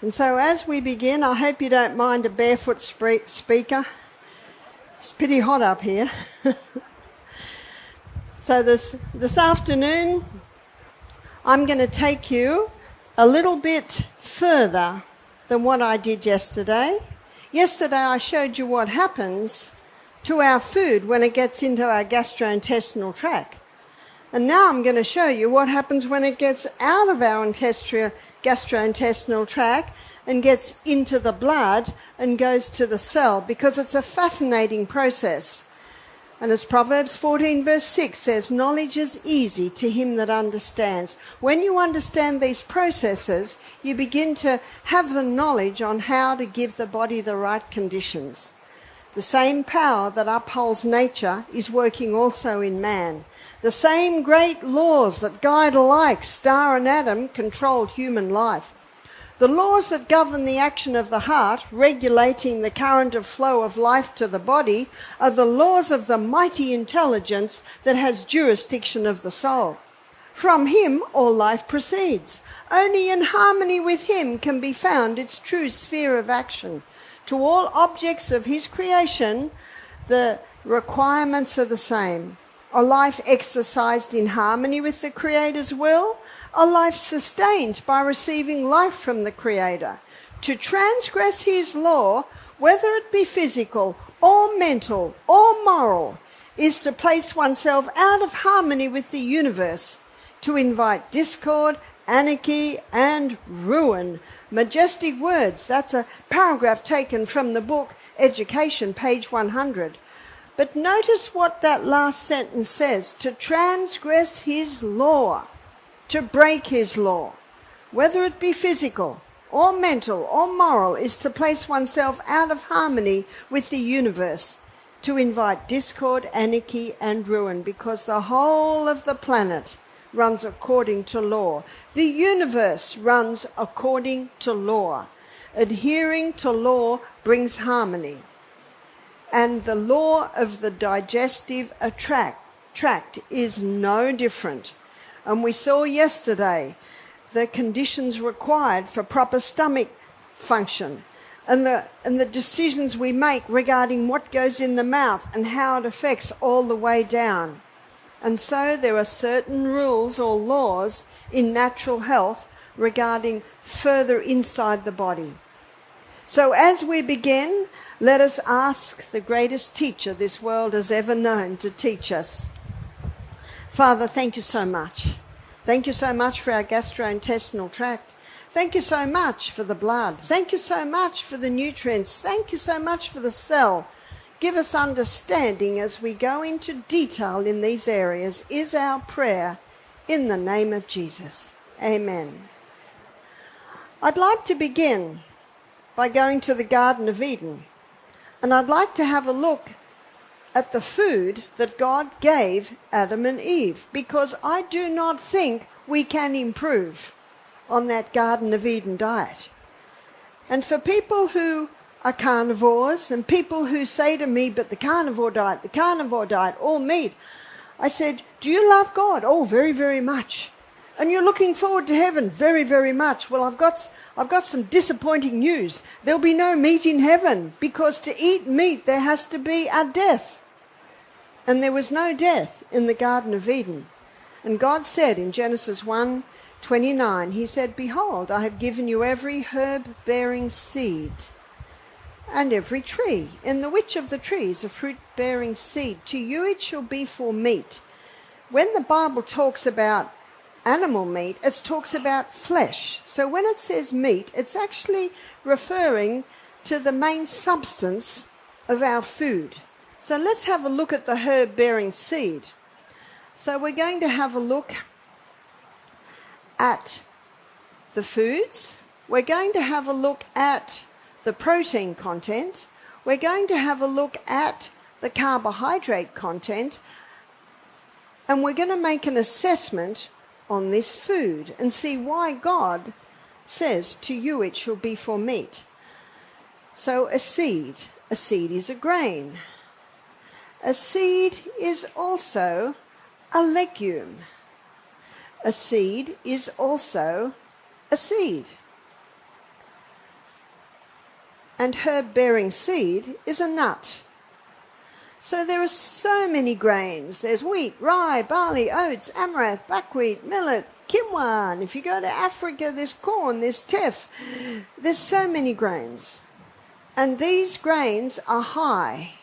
And so as we begin, I hope you don't mind a barefoot speaker. It's pretty hot up here. So this afternoon, I'm going to take you a little bit further than what I did yesterday. Yesterday I showed you what happens to our food when it gets into our gastrointestinal tract. And now I'm going to show you what happens when it gets out of our gastrointestinal tract and gets into the blood and goes to the cell, because it's a fascinating process. And as Proverbs 14 verse 6 says, knowledge is easy to him that understands. When you understand these processes, you begin to have the knowledge on how to give the body the right conditions. The same power that upholds nature is working also in man. The same great laws that guide alike star and atom control human life. The laws that govern the action of the heart, regulating the current of flow of life to the body, are the laws of the mighty intelligence that has jurisdiction of the soul. From him all life proceeds. Only in harmony with him can be found its true sphere of action. To all objects of his creation, the requirements are the same. A life exercised in harmony with the Creator's will, a life sustained by receiving life from the Creator. To transgress his law, whether it be physical or mental or moral, is to place oneself out of harmony with the universe, to invite discord, anarchy and ruin. Majestic words. That's a paragraph taken from the book Education, page 100. But notice what that last sentence says: to transgress his law, to break his law, whether it be physical or mental or moral, is to place oneself out of harmony with the universe, to invite discord, anarchy and ruin, because the whole of the planet runs according to law. The universe runs according to law. Adhering to law brings harmony. And the law of the digestive tract is no different. And we saw yesterday the conditions required for proper stomach function, and the decisions we make regarding what goes in the mouth and how it affects all the way down. And so there are certain rules or laws in natural health regarding further inside the body. So as we begin, let us ask the greatest teacher this world has ever known to teach us. Father, thank you so much. Thank you so much for our gastrointestinal tract. Thank you so much for the blood. Thank you so much for the nutrients. Thank you so much for the cell. Give us understanding as we go into detail in these areas, is our prayer in the name of Jesus. Amen. I'd like to begin by going to the Garden of Eden. And I'd like to have a look at the food that God gave Adam and Eve, because I do not think we can improve on that Garden of Eden diet. And for people who are carnivores and people who say to me, but the carnivore diet, all meat, I said, do you love God? Oh, very, very much. And you're looking forward to heaven? Very, very much. Well, I've got some disappointing news. There'll be no meat in heaven, because to eat meat there has to be a death. And there was no death in the Garden of Eden. And God said in Genesis 1:29, he said, behold, I have given you every herb-bearing seed and every tree, in the which of the trees a fruit-bearing seed. To you it shall be for meat. When the Bible talks about animal meat, it talks about flesh. So when it says meat, it's actually referring to the main substance of our food. So let's have a look at the herb-bearing seed. So we're going to have a look at the foods. We're going to have a look at the protein content. We're going to have a look at the carbohydrate content. And we're going to make an assessment on this food and see why God says, to you it shall be for meat. So a seed is a grain. A seed is also a legume. A seed is also a seed. and herb-bearing seed is a nut. So there are so many grains. There's wheat, rye, barley, oats, amaranth, buckwheat, millet, quinoa. And if you go to Africa, there's corn, there's teff. There's so many grains. And these grains are high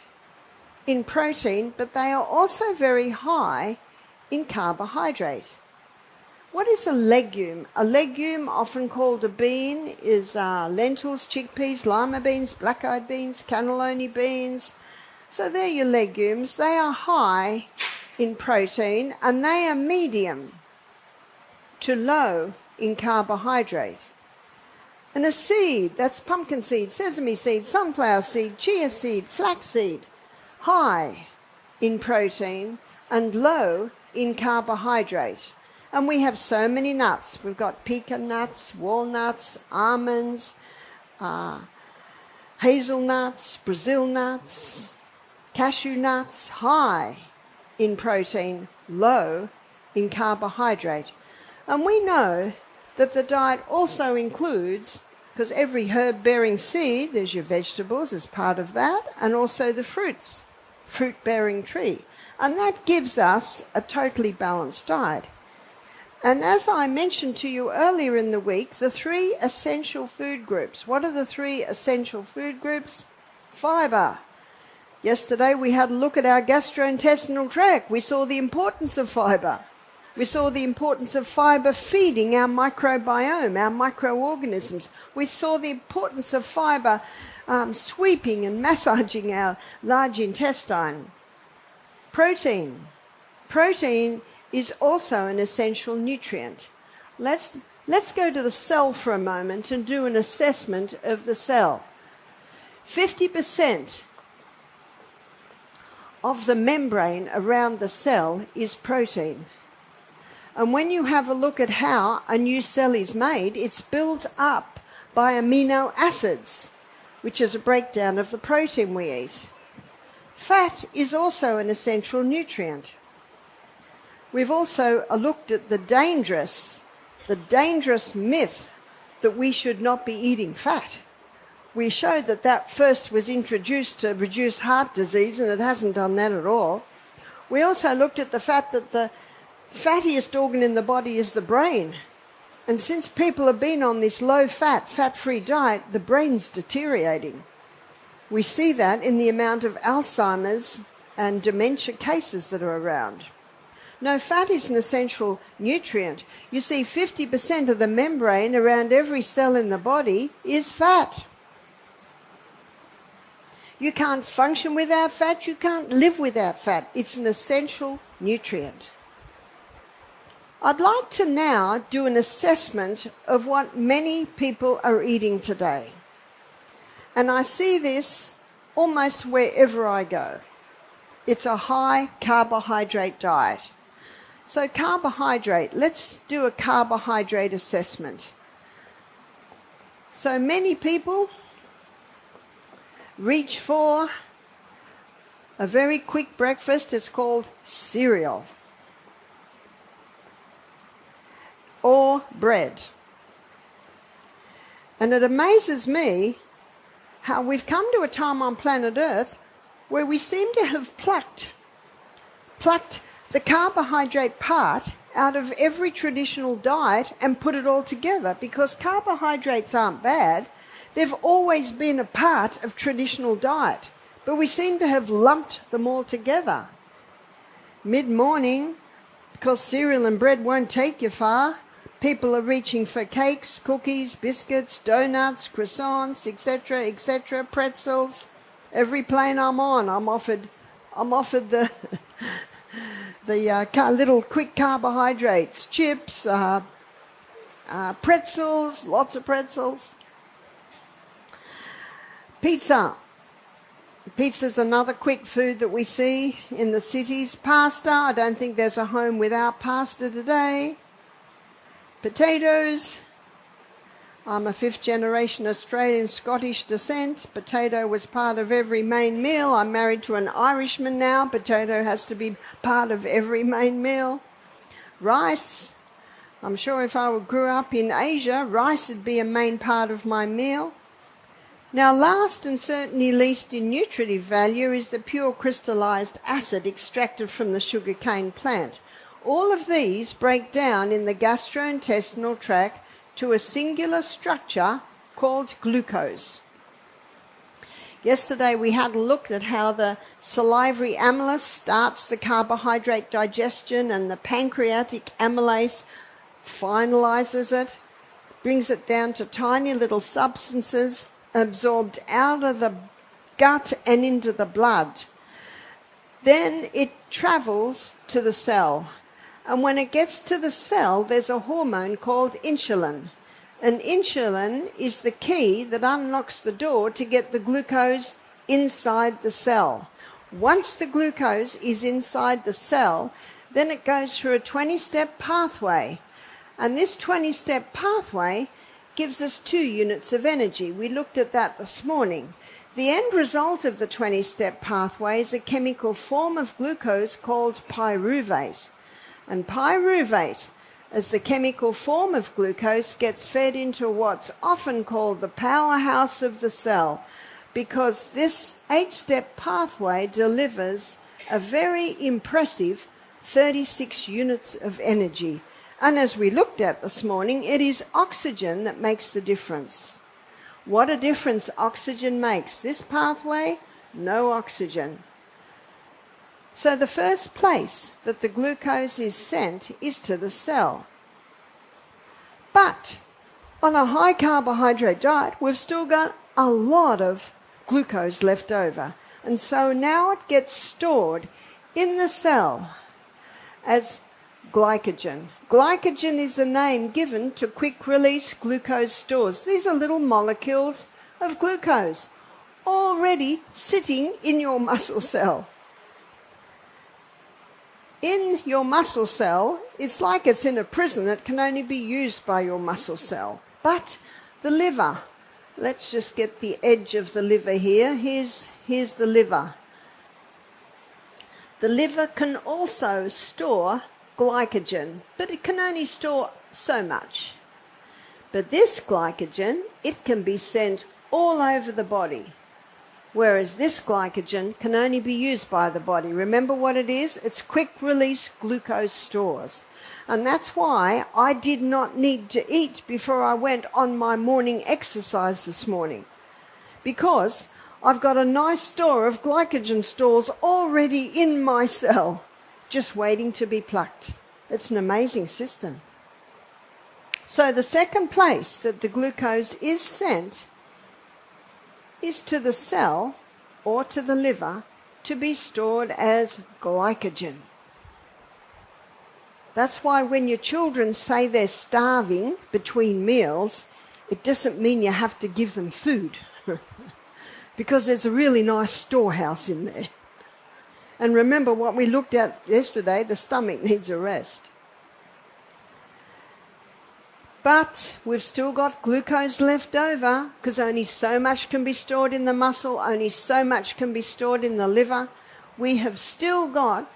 in protein, but they are also very high in carbohydrate. What is a legume? A legume, often called a bean, is lentils, chickpeas, lima beans, black-eyed beans, cannellini beans. So they're your legumes. They are high in protein and they are medium to low in carbohydrate. And a seed, that's pumpkin seed, sesame seed, sunflower seed, chia seed, flax seed, high in protein and low in carbohydrate. And we have so many nuts. We've got pecan nuts, walnuts, almonds, hazelnuts, Brazil nuts, cashew nuts, high in protein, low in carbohydrate. And we know that the diet also includes, because every herb-bearing seed, there's your vegetables as part of that, and also the fruits, fruit-bearing tree. And that gives us a totally balanced diet. And as I mentioned to you earlier in the week, the 3 essential food groups. What are the 3 essential food groups? Fibre. Yesterday we had a look at our gastrointestinal tract. We saw the importance of fibre. We saw the importance of fibre feeding our microbiome, our microorganisms. We saw the importance of fibre sweeping and massaging our large intestine. Protein. Protein is also an essential nutrient. Let's go to the cell for a moment and do an assessment of the cell. 50% of the membrane around the cell is protein. And when you have a look at how a new cell is made, it's built up by amino acids, which is a breakdown of the protein we eat. Fat is also an essential nutrient. We've also looked at the dangerous myth that we should not be eating fat. We showed that that first was introduced to reduce heart disease, and it hasn't done that at all. We also looked at the fact that the fattiest organ in the body is the brain. And since people have been on this low-fat, fat-free diet, the brain's deteriorating. We see that in the amount of Alzheimer's and dementia cases that are around. No, fat is an essential nutrient. You see, 50% of the membrane around every cell in the body is fat. You can't function without fat. You can't live without fat. It's an essential nutrient. I'd like to now do an assessment of what many people are eating today. And I see this almost wherever I go. It's a high carbohydrate diet. So carbohydrate, let's do a carbohydrate assessment. So many people reach for a very quick breakfast. It's called cereal or bread. And it amazes me how we've come to a time on planet Earth where we seem to have plucked the carbohydrate part out of every traditional diet and put it all together, because carbohydrates aren't bad. They've always been a part of traditional diet, but we seem to have lumped them all together. Mid-morning, because cereal and bread won't take you far, people are reaching for cakes, cookies, biscuits, donuts, croissants, etc., pretzels. Every plane I'm on, I'm offered the little quick carbohydrates, chips, pretzels, lots of pretzels. Pizza. Pizza's another quick food that we see in the cities. Pasta, I don't think there's a home without pasta today. Potatoes. I'm a 5th generation Australian Scottish descent. Potato was part of every main meal. I'm married to an Irishman now. Potato has to be part of every main meal. Rice. I'm sure if I grew up in Asia, rice would be a main part of my meal. Now, last and certainly least in nutritive value is the pure crystallized acid extracted from the sugarcane plant. All of these break down in the gastrointestinal tract to a singular structure called glucose. Yesterday we had a look at how the salivary amylase starts the carbohydrate digestion and the pancreatic amylase finalizes it, brings it down to tiny little substances absorbed out of the gut and into the blood. Then it travels to the cell. And when it gets to the cell, there's a hormone called insulin. And insulin is the key that unlocks the door to get the glucose inside the cell. Once the glucose is inside the cell, then it goes through a 20-step pathway. And this 20-step pathway gives us 2 units of energy. We looked at that this morning. The end result of the 20-step pathway is a chemical form of glucose called pyruvate. And pyruvate, as the chemical form of glucose, gets fed into what's often called the powerhouse of the cell, because this 8-step pathway delivers a very impressive 36 units of energy. And as we looked at this morning, it is oxygen that makes the difference. What a difference oxygen makes. This pathway, no oxygen. So the first place that the glucose is sent is to the cell. But on a high carbohydrate diet, we've still got a lot of glucose left over. And so now it gets stored in the cell as glycogen. Glycogen is a name given to quick-release glucose stores. These are little molecules of glucose already sitting in your muscle cell. In your muscle cell, it's like it's in a prison that can only be used by your muscle cell. But the liver, let's just get the edge of the liver here. Here's the liver. The liver can also store glycogen, but it can only store so much. But this glycogen, it can be sent all over the body, whereas this glycogen can only be used by the body. Remember what it is? It's quick-release glucose stores. And that's why I did not need to eat before I went on my morning exercise this morning, because I've got a nice store of glycogen stores already in my cell, just waiting to be plucked. It's an amazing system. So the second place that the glucose is sent is to the cell or to the liver to be stored as glycogen. That's why when your children say they're starving between meals, it doesn't mean you have to give them food because there's a really nice storehouse in there. And remember what we looked at yesterday, the stomach needs a rest. But we've still got glucose left over because only so much can be stored in the muscle, only so much can be stored in the liver. We have still got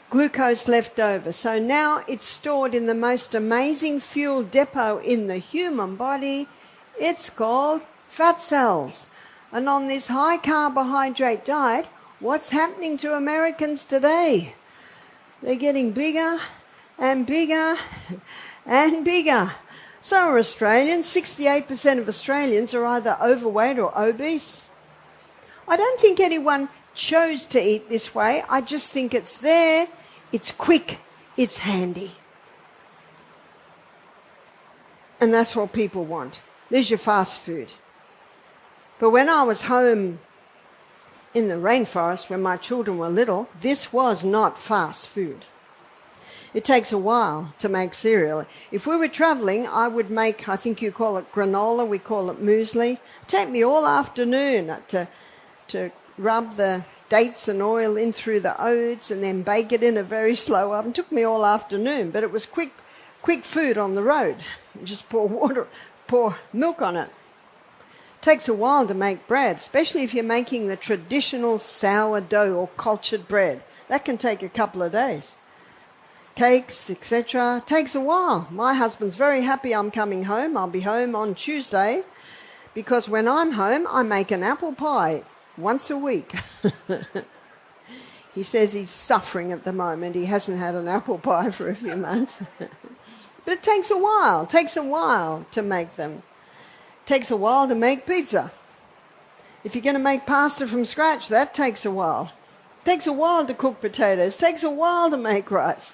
glucose left over. So now it's stored in the most amazing fuel depot in the human body. It's called fat cells. And on this high carbohydrate diet, what's happening to Americans today? They're getting bigger and bigger and bigger. So are Australians. 68% of Australians are either overweight or obese. I don't think anyone chose to eat this way. I just think it's there, it's quick, it's handy. And that's what people want. There's your fast food. But when I was home in the rainforest when my children were little, this was not fast food. It takes a while to make cereal. If we were travelling, I would make, I think you call it granola, we call it muesli. It'd take me all afternoon to rub the dates and oil in through the oats and then bake it in a very slow oven. It took me all afternoon, but it was quick food on the road. You just pour milk on it. It takes a while to make bread, especially if you're making the traditional sourdough or cultured bread. That can take a couple of days. Cakes, etc. Takes a while. My husband's very happy I'm coming home. I'll be home on Tuesday because when I'm home, I make an apple pie once a week. He says he's suffering at the moment. He hasn't had an apple pie for a few months. But it takes a while. It takes a while to make them. It takes a while to make pizza. If you're going to make pasta from scratch, that takes a while. It takes a while to cook potatoes. It takes a while to make rice,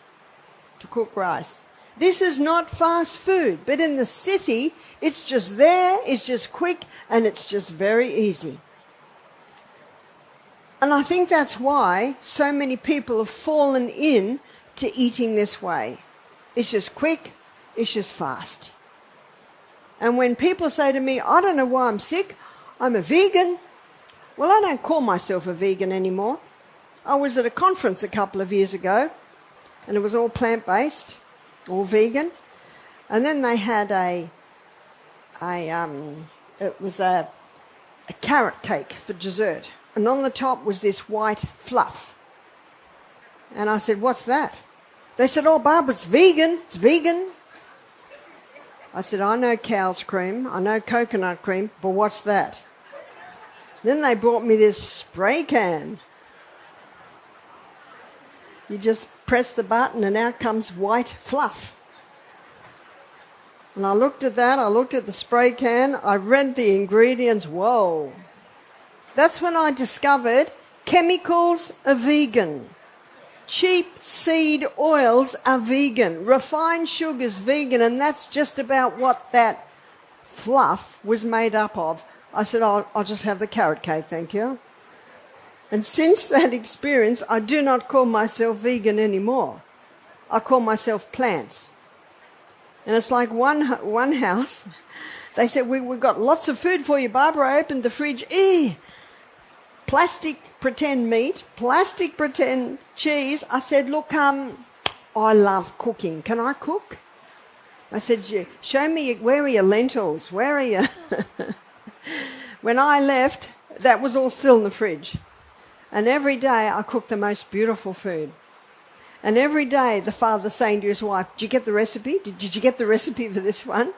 to cook rice. This is not fast food, but in the city, it's just there, it's just quick, and it's just very easy. And I think that's why so many people have fallen in to eating this way. It's just quick, it's just fast. And when people say to me, I don't know why I'm sick, I'm a vegan. Well, I don't call myself a vegan anymore. I was at a conference a couple of years ago, and it was all plant-based, all vegan. And then they had a carrot cake for dessert. And on the top was this white fluff. And I said, what's that? They said, oh, Barbara, it's vegan. It's vegan. I said, I know cow's cream. I know coconut cream. But what's that? Then they brought me this spray can. You just press the button and out comes white fluff. And I looked at that. I looked at the spray can. I read the ingredients. Whoa. That's when I discovered chemicals are vegan. Cheap seed oils are vegan. Refined sugar's vegan, and that's just about what that fluff was made up of. I said, I'll just have the carrot cake, thank you. And since that experience, I do not call myself vegan anymore. I call myself plants. And it's like one house. They said, we've got lots of food for you, Barbara. I opened the fridge. Plastic pretend meat, plastic pretend cheese. I said, look, I love cooking. Can I cook? I said, show me, where are your lentils? Where are you? When I left, that was all still in the fridge. And every day I cooked the most beautiful food. And every day the father's saying to his wife, did you get the recipe? Did you get the recipe for this one?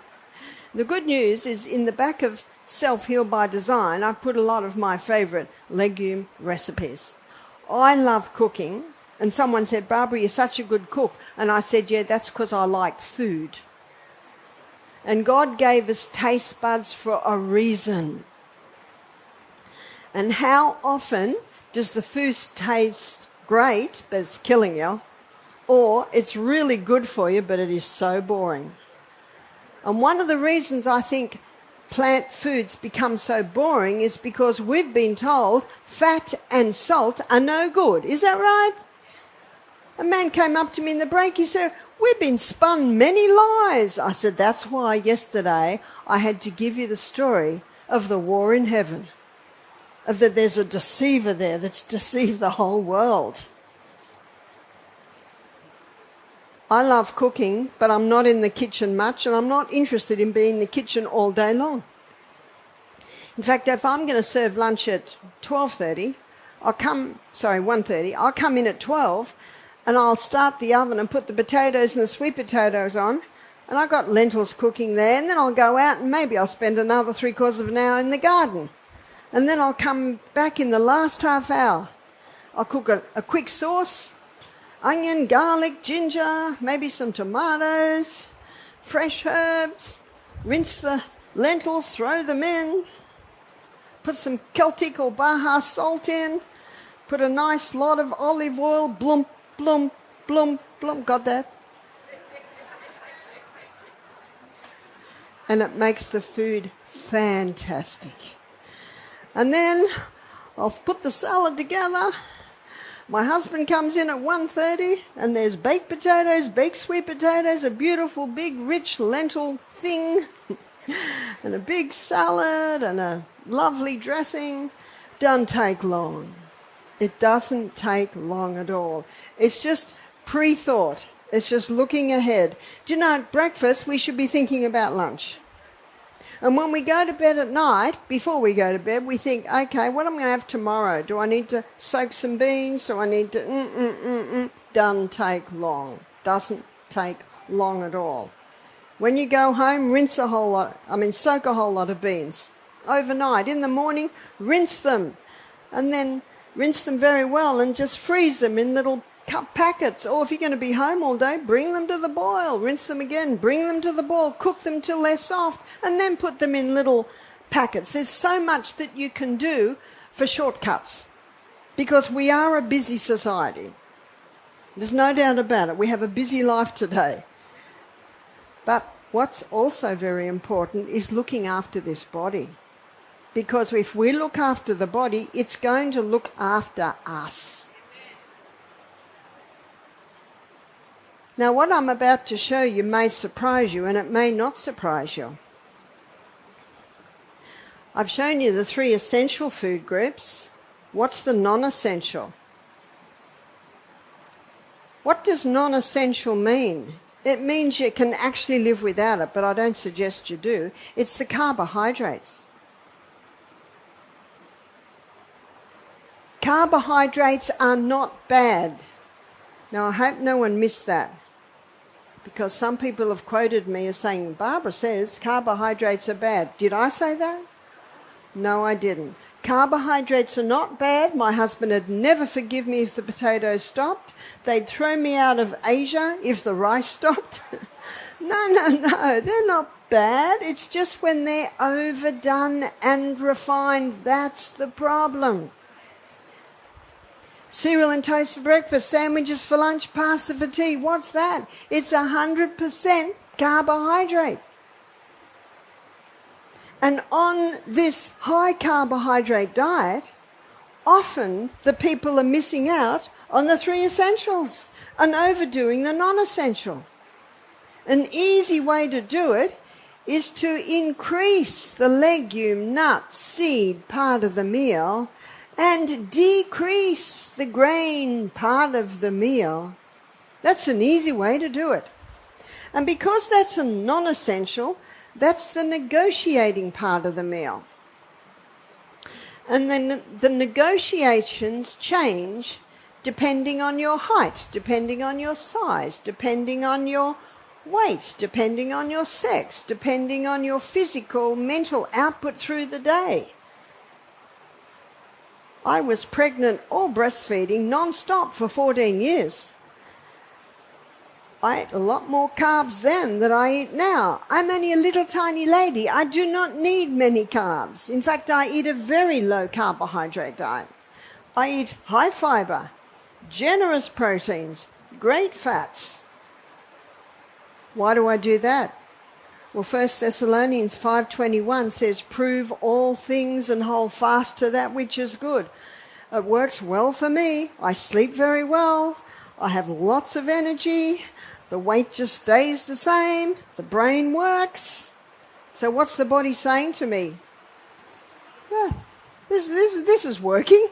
The good news is in the back of Self-Heal by Design, I've put a lot of my favourite legume recipes. I love cooking. And someone said, Barbara, you're such a good cook. And I said, yeah, that's because I like food. And God gave us taste buds for a reason. And how often does the food taste great, but it's killing you? Or it's really good for you, but it is so boring. And one of the reasons I think plant foods become so boring is because we've been told fat and salt are no good. Is that right? A man came up to me in the break. He said, we've been spun many lies. I said, that's why yesterday I had to give you the story of the war in heaven. Of that there's a deceiver there that's deceived the whole world. I love cooking, but I'm not in the kitchen much, and I'm not interested in being in the kitchen all day long. In fact, if I'm going to serve lunch at 1:30, 1:30, I'll come in at 12, and I'll start the oven and put the potatoes and the sweet potatoes on, and I've got lentils cooking there, and then I'll go out and maybe I'll spend another 3/4 of an hour in the garden. And then I'll come back in the last half hour. I'll cook a quick sauce, onion, garlic, ginger, maybe some tomatoes, fresh herbs, rinse the lentils, throw them in, put some Celtic or Baja salt in, put a nice lot of olive oil, blump, blump, blump, blump, got that? And it makes the food fantastic. And then I'll put the salad together. My husband comes in at 1:30 and there's baked potatoes, baked sweet potatoes, a beautiful big rich lentil thing and a big salad and a lovely dressing. Doesn't take long. It doesn't take long at all. It's just pre-thought. It's just looking ahead. Do you know, at breakfast we should be thinking about lunch. And when we go to bed at night, before we go to bed, we think, okay, what am I going to have tomorrow? Do I need to soak some beans? Do I need to... Doesn't take long. Doesn't take long at all. When you go home, soak a whole lot of beans. overnight. In the morning, rinse them, and then rinse them very well and just freeze them in little cup packets. Or if you're going to be home all day, bring them to the boil, rinse them again, bring them to the boil, cook them till they're soft, and then put them in little packets. There's so much that you can do for shortcuts because we are a busy society. There's no doubt about it. We have a busy life today. But what's also very important is looking after this body. Because if we look after the body, it's going to look after us. Now, what I'm about to show you may surprise you, and it may not surprise you. I've shown you the 3 essential food groups. What's the non-essential? What does non-essential mean? It means you can actually live without it, but I don't suggest you do. It's the carbohydrates. Carbohydrates are not bad. Now, I hope no one missed that, because some people have quoted me as saying, Barbara says carbohydrates are bad. Did I say that? No, I didn't. Carbohydrates are not bad. My husband would never forgive me if the potatoes stopped. They'd throw me out of Asia if the rice stopped. No, they're not bad. It's just when they're overdone and refined, that's the problem. Cereal and toast for breakfast, sandwiches for lunch, pasta for tea. What's that? It's 100% carbohydrate. And on this high carbohydrate diet, often the people are missing out on the 3 essentials and overdoing the non-essential. An easy way to do it is to increase the legume, nut, seed part of the meal and decrease the grain part of the meal. That's an easy way to do it. And because that's a non-essential, that's the negotiating part of the meal. And then the negotiations change depending on your height, depending on your size, depending on your weight, depending on your sex, depending on your physical, mental output through the day. I was pregnant or breastfeeding non-stop for 14 years. I ate a lot more carbs then than I eat now. I'm only a little tiny lady. I do not need many carbs. In fact, I eat a very low carbohydrate diet. I eat high fiber, generous proteins, great fats. Why do I do that? Well, 1 Thessalonians 5:21 says, prove all things and hold fast to that which is good. It works well for me. I sleep very well. I have lots of energy. The weight just stays the same. The brain works. So what's the body saying to me? Yeah, this is working.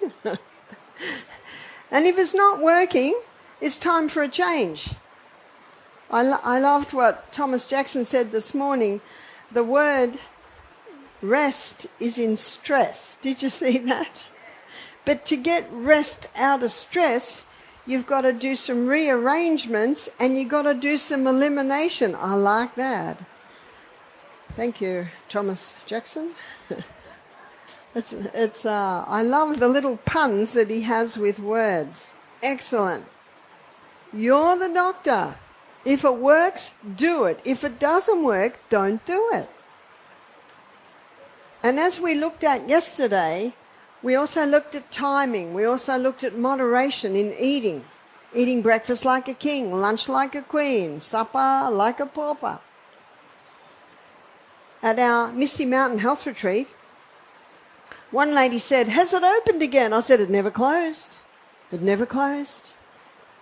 And if it's not working, it's time for a change. I loved what Thomas Jackson said this morning. The word rest is in stress. Did you see that? But to get rest out of stress, you've got to do some rearrangements and you've got to do some elimination. I like that. Thank you, Thomas Jackson. I love the little puns that he has with words. Excellent. You're the doctor. If it works, do it. If it doesn't work, don't do it. And as we looked at yesterday, we also looked at timing. We also looked at moderation in eating. Eating breakfast like a king, lunch like a queen, supper like a pauper. At our Misty Mountain Health Retreat, one lady said, has it opened again? I said, it never closed. It never closed.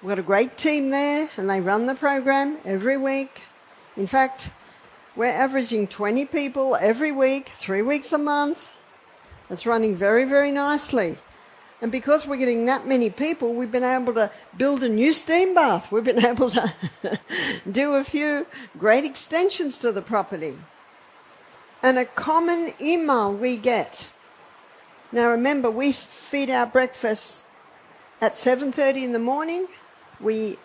We've got a great team there, and they run the program every week. In fact, we're averaging 20 people every week, 3 weeks a month. It's running very, very nicely. And because we're getting that many people, we've been able to build a new steam bath. We've been able to do a few great extensions to the property. And a common email we get. Now remember, we feed our breakfast at 7:30 in the morning. We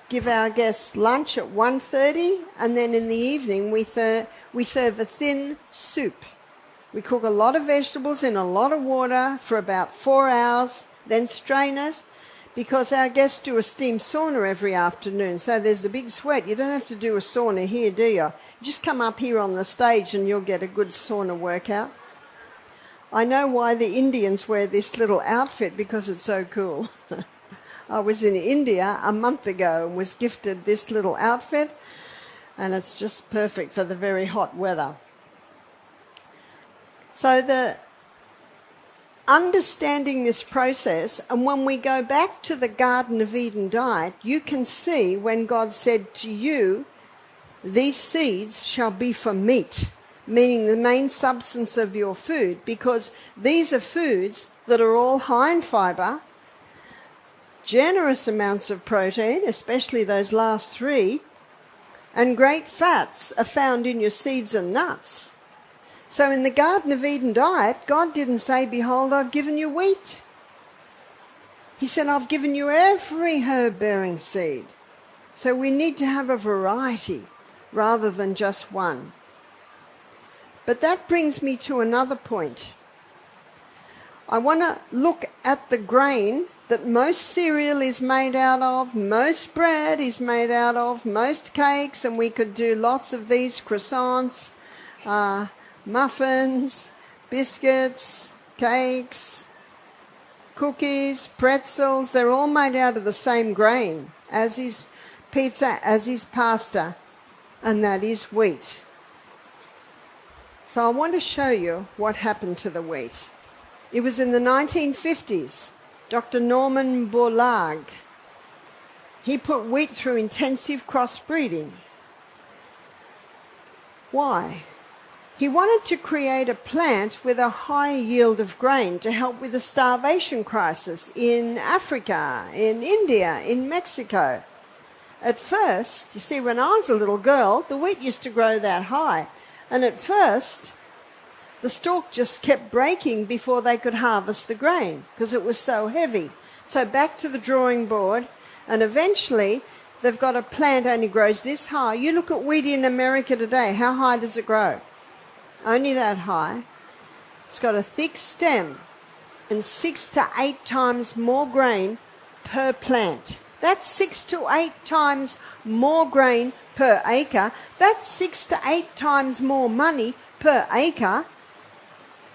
give our guests lunch at 1:30, and then in the evening we serve a thin soup. We cook a lot of vegetables in a lot of water for about 4 hours, then strain it, because our guests do a steam sauna every afternoon. So there's the big sweat. You don't have to do a sauna here, do you? Just come up here on the stage and you'll get a good sauna workout. I know why the Indians wear this little outfit, because it's so cool. I was in India a month ago and was gifted this little outfit, and it's just perfect for the very hot weather. So understanding this process, and when we go back to the Garden of Eden diet, you can see when God said to you, these seeds shall be for meat, meaning the main substance of your food, because these are foods that are all high in fibre, generous amounts of protein, especially those last three, and great fats are found in your seeds and nuts. So in the Garden of Eden diet, God didn't say, behold, I've given you wheat. He said, I've given you every herb-bearing seed. So we need to have a variety rather than just one. But that brings me to another point. I want to look at the grain that most cereal is made out of, most bread is made out of, most cakes, and we could do lots of these croissants, muffins, biscuits, cakes, cookies, pretzels. They're all made out of the same grain, as is pizza, as is pasta, and that is wheat. So I want to show you what happened to the wheat. It was in the 1950s. Dr. Norman Borlaug, he put wheat through intensive crossbreeding. Why? He wanted to create a plant with a high yield of grain to help with the starvation crisis in Africa, in India, in Mexico. At first, you see, when I was a little girl, the wheat used to grow that high. And at first, the stalk just kept breaking before they could harvest the grain because it was so heavy. So back to the drawing board, and eventually they've got a plant only grows this high. You look at wheat in America today, how high does it grow? Only that high. It's got a thick stem and 6 to 8 times more grain per plant. That's 6 to 8 times more grain per acre. That's 6 to 8 times more money per acre.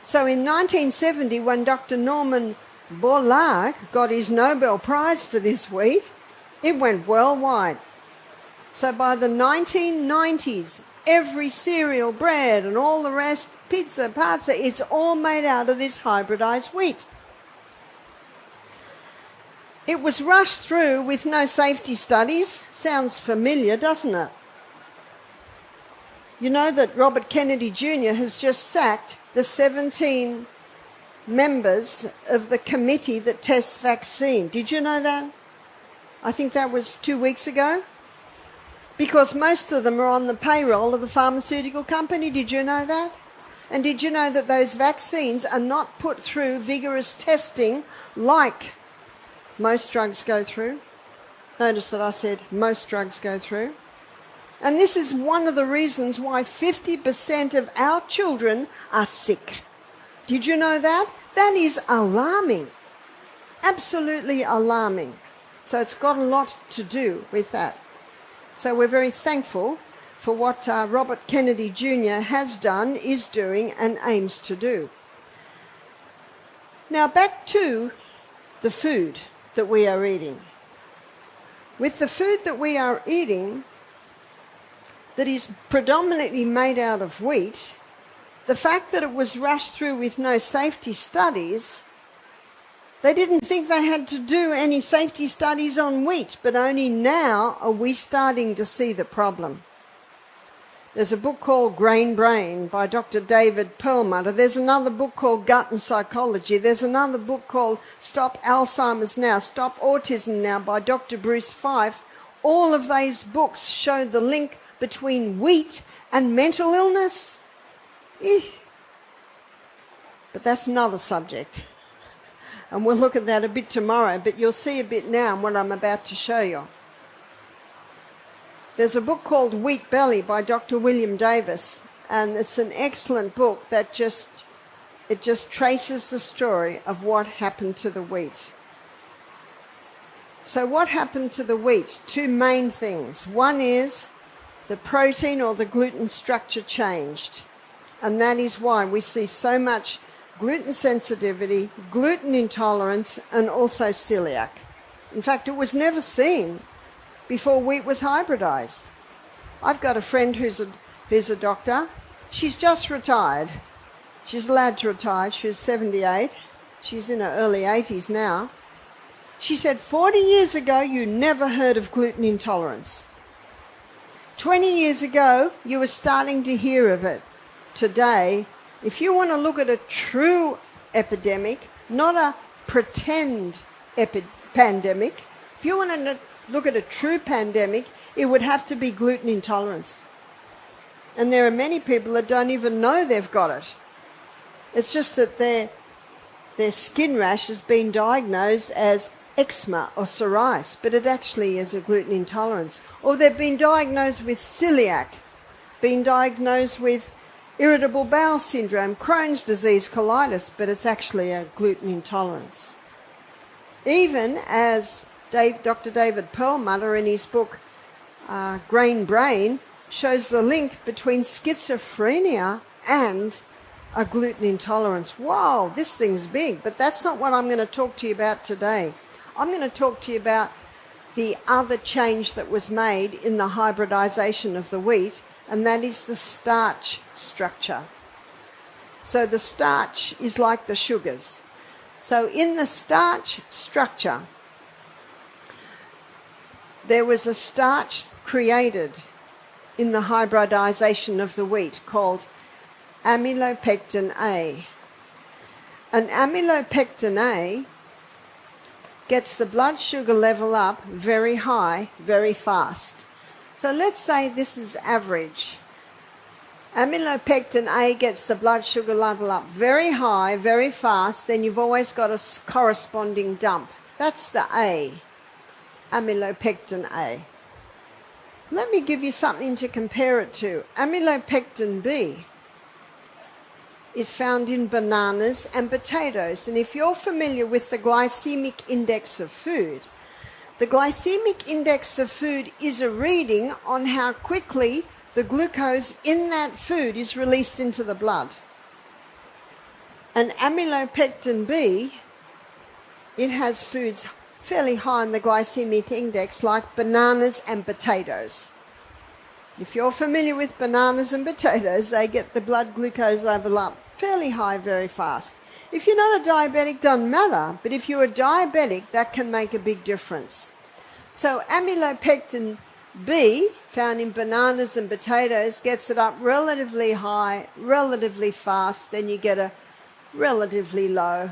So in 1970, when Dr. Norman Borlaug got his Nobel Prize for this wheat, it went worldwide. So by the 1990s, every cereal, bread, and all the rest, pizza, pasta, it's all made out of this hybridized wheat. It was rushed through with no safety studies. Sounds familiar, doesn't it? You know that Robert Kennedy Jr. has just sacked the 17 members of the committee that tests vaccine. Did you know that? I think that was 2 weeks ago. Because most of them are on the payroll of the pharmaceutical company. Did you know that? And did you know that those vaccines are not put through vigorous testing like most drugs go through? Notice that I said most drugs go through. And this is one of the reasons why 50% of our children are sick. Did you know that? That is alarming. Absolutely alarming. So it's got a lot to do with that. So we're very thankful for what Robert Kennedy Jr. has done, is doing, and aims to do. Now back to the food that we are eating. With the food that we are eating that is predominantly made out of wheat, the fact that it was rushed through with no safety studies, they didn't think they had to do any safety studies on wheat, but only now are we starting to see the problem. There's a book called Grain Brain by Dr. David Perlmutter. There's another book called Gut and Psychology. There's another book called Stop Alzheimer's Now, Stop Autism Now by Dr. Bruce Fife. All of these books show the link between wheat and mental illness. But that's another subject. And we'll look at that a bit tomorrow, but you'll see a bit now in what I'm about to show you. There's a book called Wheat Belly by Dr. William Davis, and it's an excellent book that just It just traces the story of what happened to the wheat. So what happened to the wheat? Two main things. One is the protein or the gluten structure changed. And that is why we see so much gluten sensitivity, gluten intolerance, and also celiac. In fact, it was never seen before wheat was hybridized. I've got a friend who's a doctor. She's just retired. She's allowed to retire. She was 78. She's in her early 80s now. She said, 40 years ago, you never heard of gluten intolerance. 20 years ago, you were starting to hear of it. Today, if you want to look at a true epidemic, not a pretend pandemic, if you want to look at a true pandemic, it would have to be gluten intolerance. And there are many people that don't even know they've got it. It's just that their skin rash has been diagnosed as eczema or psoriasis, but it actually is a gluten intolerance. Or they've been diagnosed with celiac, been diagnosed with irritable bowel syndrome, Crohn's disease, colitis, but it's actually a gluten intolerance. Even as Dr. David Perlmutter in his book Grain Brain shows the link between schizophrenia and a gluten intolerance. Wow, this thing's big, but that's not what I'm going to talk to you about today. I'm going to talk to you about the other change that was made in the hybridization of the wheat, and that is the starch structure. So the starch is like the sugars. So in the starch structure, there was a starch created in the hybridization of the wheat called amylopectin A. And amylopectin A gets the blood sugar level up very high, very fast. So let's say this is average. Amylopectin A gets the blood sugar level up very high, very fast, then you've always got a corresponding dump. That's the A, amylopectin A. Let me give you something to compare it to. Amylopectin B is found in bananas and potatoes. And if you're familiar with the glycemic index of food, the glycemic index of food is a reading on how quickly the glucose in that food is released into the blood. And amylopectin B, it has foods fairly high in the glycemic index like bananas and potatoes. If you're familiar with bananas and potatoes, they get the blood glucose level up fairly high very fast. If you're not a diabetic, doesn't matter, but if you're a diabetic, that can make a big difference. So amylopectin B, found in bananas and potatoes, gets it up relatively high, relatively fast, then you get a relatively low.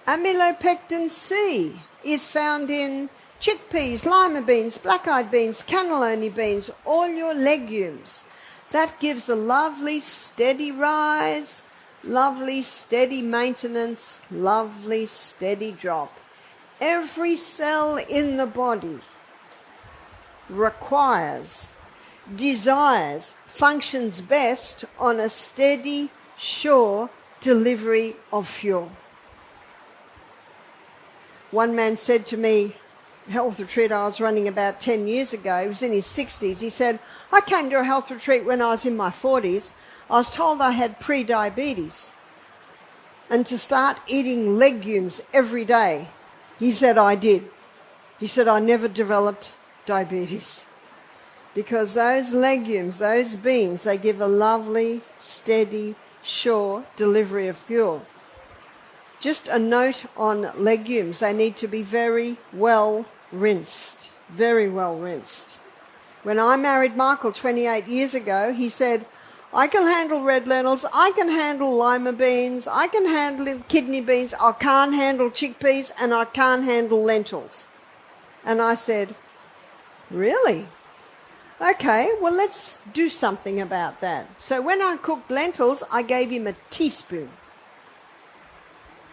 Amylopectin C is found in chickpeas, lima beans, black-eyed beans, cannellini beans, all your legumes. That gives a lovely steady rise, lovely steady maintenance, lovely steady drop. Every cell in the body requires, desires, functions best on a steady, sure delivery of fuel. One man said to me, health retreat I was running about 10 years ago, he was in his 60s, he said, I came to a health retreat when I was in my 40s. I was told I had pre-diabetes and to start eating legumes every day. He said, I did. He said, I never developed diabetes because those legumes, those beans, they give a lovely, steady, sure delivery of fuel. Just a note on legumes, they need to be very well rinsed, very well rinsed. When I married Michael 28 years ago, he said, I can handle red lentils, I can handle lima beans, I can handle kidney beans, I can't handle chickpeas, and I can't handle lentils. And I said, really? Okay, well, let's do something about that. So when I cooked lentils, I gave him a teaspoon.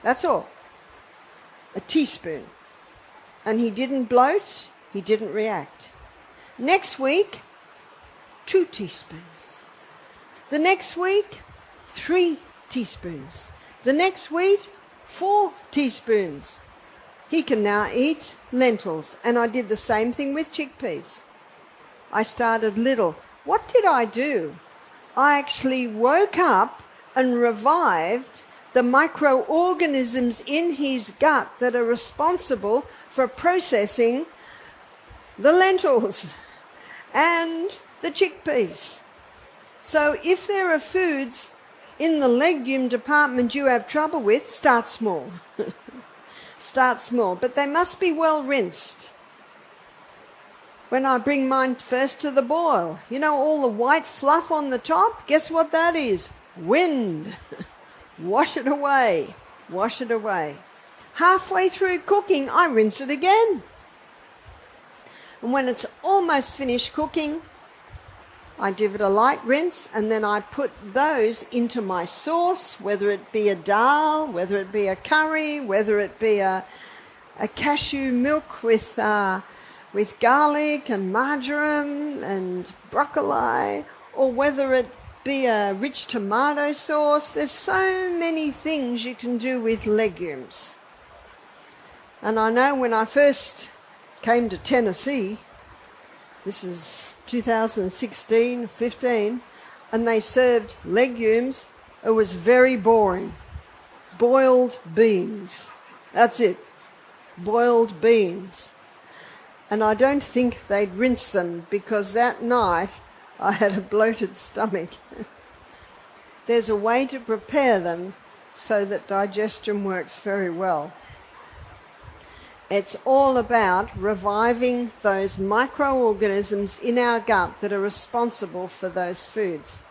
That's all. A teaspoon. And he didn't bloat, he didn't react. Next week, 2 teaspoons. The next week, 3 teaspoons. The next week, 4 teaspoons. He can now eat lentils. And I did the same thing with chickpeas. I started little. What did I do? I actually woke up and revived the microorganisms in his gut that are responsible for processing the lentils and the chickpeas. So if there are foods in the legume department you have trouble with, start small. Start small, but they must be well rinsed. When I bring mine first to the boil, you know all the white fluff on the top? Guess what that is? Wind. Wash it away. Wash it away. Halfway through cooking, I rinse it again. And when it's almost finished cooking, I give it a light rinse, and then I put those into my sauce, whether it be a dal, whether it be a curry, whether it be a cashew milk with garlic and marjoram and broccoli, or whether it be a rich tomato sauce. There's so many things you can do with legumes. And I know when I first came to Tennessee, this is 2016, 15, and they served legumes, it was very boring. Boiled beans. That's it. Boiled beans. And I don't think they'd rinse them because that night I had a bloated stomach. There's a way to prepare them so that digestion works very well. It's all about reviving those microorganisms in our gut that are responsible for those foods.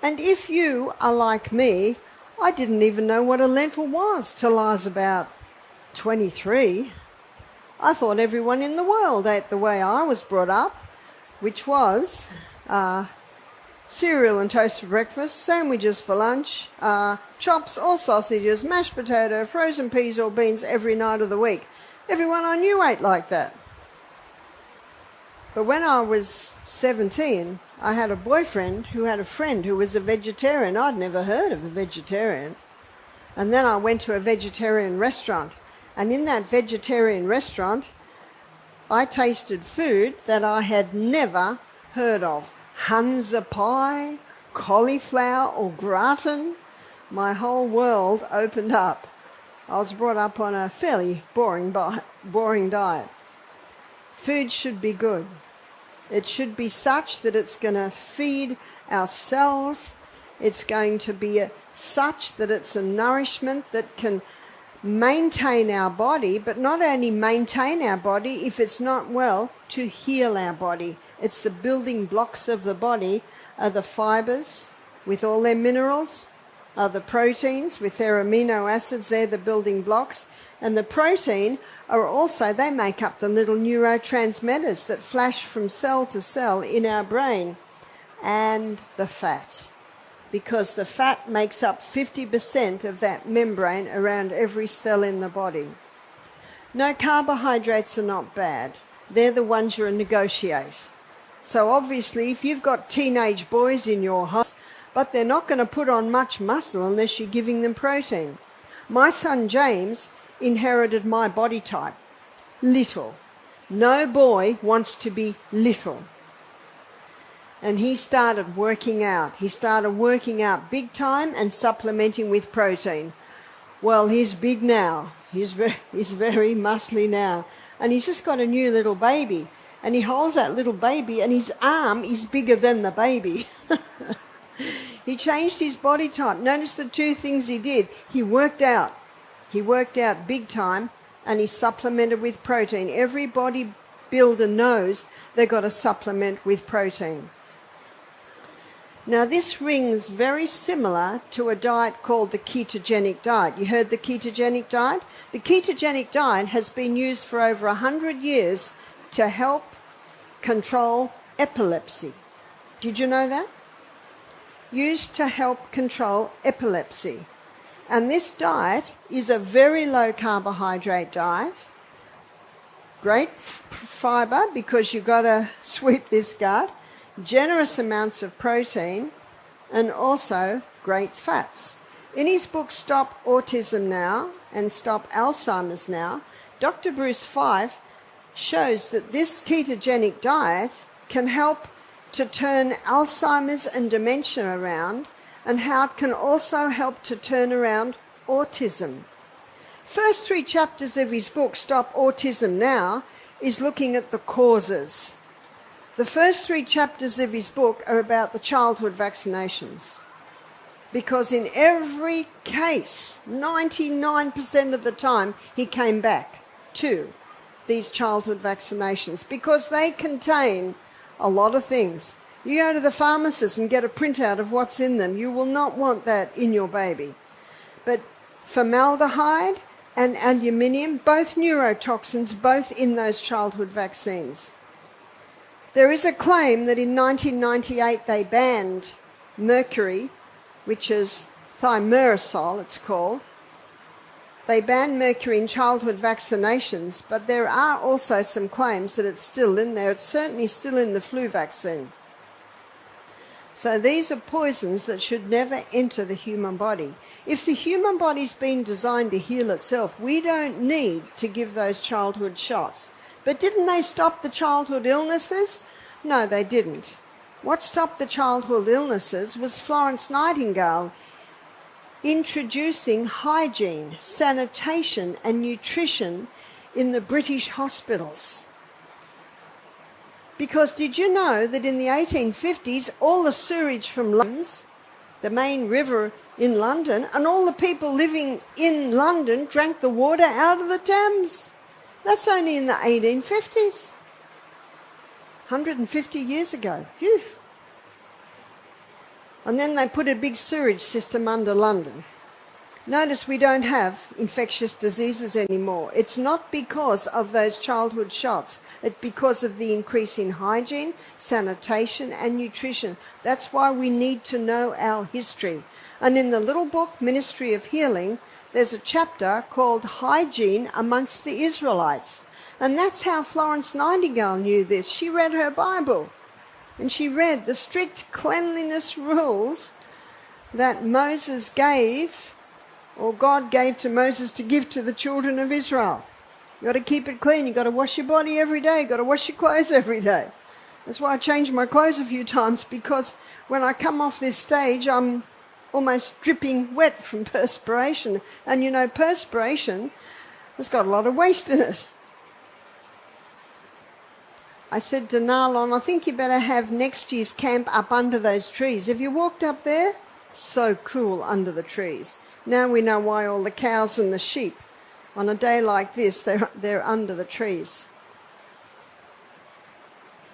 And if you are like me, I didn't even know what a lentil was till I was about 23. I thought everyone in the world ate the way I was brought up, which was cereal and toast for breakfast, sandwiches for lunch, chops or sausages, mashed potato, frozen peas or beans every night of the week. Everyone I knew ate like that. But when I was 17, I had a boyfriend who had a friend who was a vegetarian. I'd never heard of a vegetarian. And then I went to a vegetarian restaurant. And in that vegetarian restaurant, I tasted food that I had never heard of. Hunza pie, cauliflower or gratin. My whole world opened up. I was brought up on a fairly boring diet. Food should be good. It should be such that it's going to feed our cells. It's going to be such that it's a nourishment that can maintain our body, but not only maintain our body, if it's not well, to heal our body. It's the building blocks of the body are the fibers with all their minerals, are the proteins with their amino acids, they're the building blocks. And the protein are also, they make up the little neurotransmitters that flash from cell to cell in our brain. And the fat, because the fat makes up 50% of that membrane around every cell in the body. No, carbohydrates are not bad. They're the ones you negotiate. So obviously, if you've got teenage boys in your house, but they're not going to put on much muscle unless you're giving them protein. My son James inherited my body type, little. No boy wants to be little. And he started working out. He started working out big time and supplementing with protein. Well, he's big now. He's very muscly now. And he's just got a new little baby. And he holds that little baby and his arm is bigger than the baby. He changed his body type. Notice the two things he did. He worked out. He worked out big time and he supplemented with protein. Every bodybuilder knows they've got to supplement with protein. Now this rings very similar to a diet called the ketogenic diet. You heard the ketogenic diet? The ketogenic diet has been used for over 100 years to help control epilepsy. Did you know that? Used to help control epilepsy. And this diet is a very low carbohydrate diet. Great fiber because you've got to sweep this gut. Generous amounts of protein and also great fats. In his book Stop Autism Now and Stop Alzheimer's Now, Dr. Bruce Fife shows that this ketogenic diet can help to turn Alzheimer's and dementia around, and how it can also help to turn around autism. First 3 chapters of his book, Stop Autism Now, is looking at the causes. The first 3 chapters of his book are about the childhood vaccinations. Because in every case, 99% of the time, he came back to these childhood vaccinations because they contain a lot of things. You go to the pharmacist and get a printout of what's in them. You will not want that in your baby. But formaldehyde and aluminium, both neurotoxins, both in those childhood vaccines. There is a claim that in 1998 they banned mercury, which is thimerosal, it's called. They banned mercury in childhood vaccinations, but there are also some claims that it's still in there. It's certainly still in the flu vaccine. So these are poisons that should never enter the human body. If the human body's been designed to heal itself, we don't need to give those childhood shots. But didn't they stop the childhood illnesses? No, they didn't. What stopped the childhood illnesses was Florence Nightingale introducing hygiene, sanitation and nutrition in the British hospitals. Because did you know that in the 1850s, all the sewage from London, the main river in London, and all the people living in London drank the water out of the Thames? That's only in the 1850s. 150 years ago. Phew. And then they put a big sewage system under London. Notice we don't have infectious diseases anymore. It's not because of those childhood shots. It's because of the increase in hygiene, sanitation and nutrition. That's why we need to know our history. And in the little book, Ministry of Healing, there's a chapter called Hygiene Amongst the Israelites. And that's how Florence Nightingale knew this. She read her Bible. And she read the strict cleanliness rules that Moses gave, or God gave to Moses to give to the children of Israel. You've got to keep it clean. You've got to wash your body every day. You've got to wash your clothes every day. That's why I changed my clothes a few times, because when I come off this stage, I'm almost dripping wet from perspiration. And you know, perspiration has got a lot of waste in it. I said to Narlon, I think you better have next year's camp up under those trees. Have you walked up there? So cool under the trees. Now we know why all the cows and the sheep, on a day like this, they're under the trees.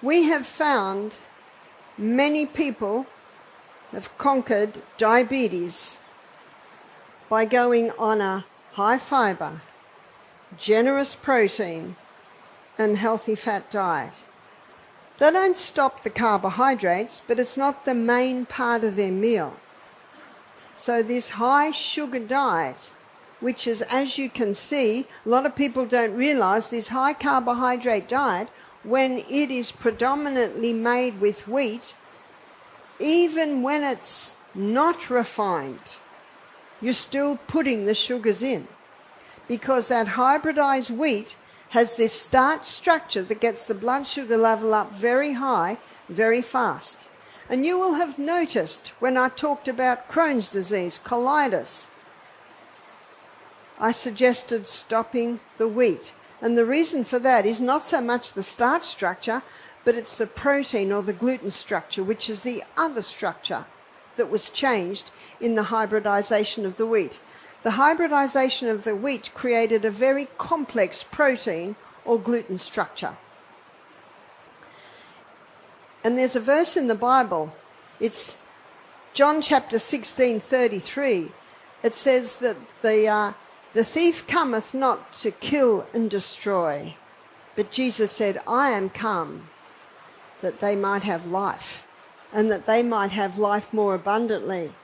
We have found many people have conquered diabetes by going on a high fibre, generous protein, and healthy fat diet. They don't stop the carbohydrates, but it's not the main part of their meal. So this high sugar diet, which is, as you can see, a lot of people don't realise this high carbohydrate diet, when it is predominantly made with wheat, even when it's not refined, you're still putting the sugars in. Because that hybridized wheat has this starch structure that gets the blood sugar level up very high, very fast. And you will have noticed when I talked about Crohn's disease, colitis, I suggested stopping the wheat. And the reason for that is not so much the starch structure, but it's the protein or the gluten structure, which is the other structure that was changed in the hybridization of the wheat. The hybridization of the wheat created a very complex protein or gluten structure. And there's a verse in the Bible, it's John chapter 16:33. It says that the thief cometh not to kill and destroy, but Jesus said, I am come that they might have life, and that they might have life more abundantly.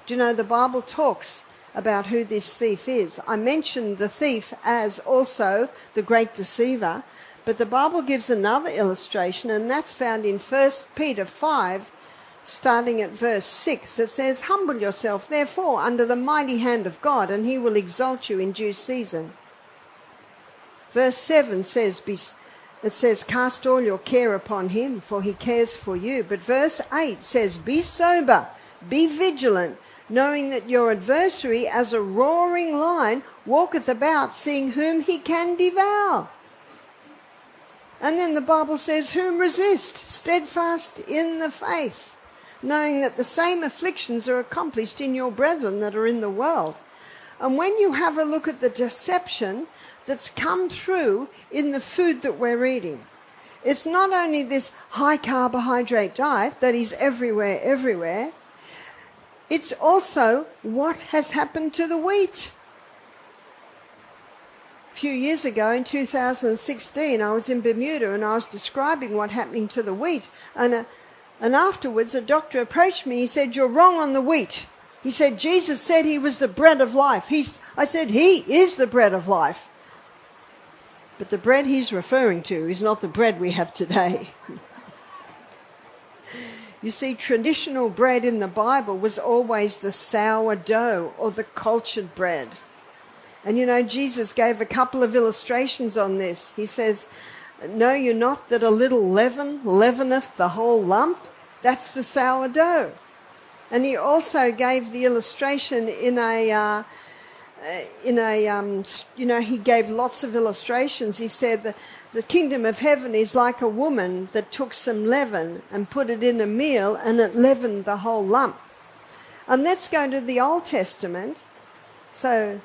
Do you know, the Bible talks about who this thief is. I mentioned the thief as also the great deceiver, but the Bible gives another illustration, and that's found in 1 Peter 5, starting at verse 6, it says, "Humble yourself, therefore, under the mighty hand of God, and he will exalt you in due season." Verse 7 says, "Cast all your care upon him, for he cares for you." But verse 8 says, "Be sober, be vigilant, knowing that your adversary, as a roaring lion, walketh about, seeing whom he can devour." And then the Bible says, "Whom resist, steadfast in the faith, knowing that the same afflictions are accomplished in your brethren that are in the world." And when you have a look at the deception that's come through in the food that we're eating, it's not only this high carbohydrate diet that is everywhere, it's also what has happened to the wheat. A few years ago, in 2016, I was in Bermuda and I was describing what happening to the wheat. And afterwards, a doctor approached me. He said, "You're wrong on the wheat." He said, "Jesus said he was the bread of life." I said, "He is the bread of life." But the bread he's referring to is not the bread we have today. You see, traditional bread in the Bible was always the sourdough or the cultured bread. And you know, Jesus gave a couple of illustrations on this. He says, "Know you not that a little leaven leaveneth the whole lump?" That's the sourdough. And he also gave the illustration he gave lots of illustrations. He said the kingdom of heaven is like a woman that took some leaven and put it in a meal, and it leavened the whole lump. And let's go to the Old Testament. So